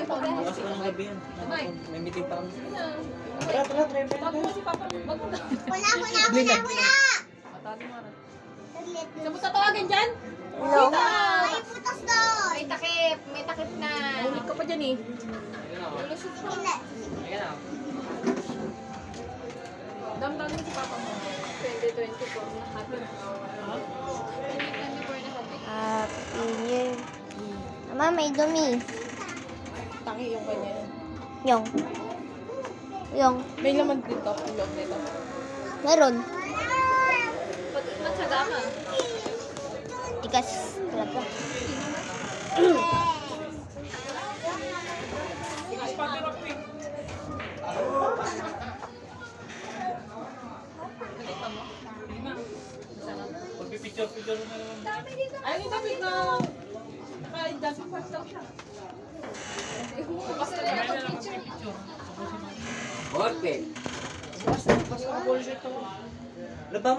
Bukas ko ng gabi yan. May meeting pa kami. Tara, tara, try pa Bago yan. mo si Papa. Bago na. Wala. Matalo mo rin. Saglit. Saan mo tatawagin dyan? Hello. May putas doon. May takip. May takip na. Ulit ka pa dyan eh. Lulusot pa. Hindi. Damdamin mo si Papa mo. 2024 na happy. 2024 na happy. Happy New Year. Mama, may dumi. Tangi yung kanya. Yung. Yung. May laman dito. Yung loob nito. Meron. Pag matyaga ka. Tikas. Talaga. Pagpipicture-picture na naman. Ay, yung dapat na... Kahit dapat pa daw siya. Basta rin ako picture. Bukas ang bullshit to. Labang.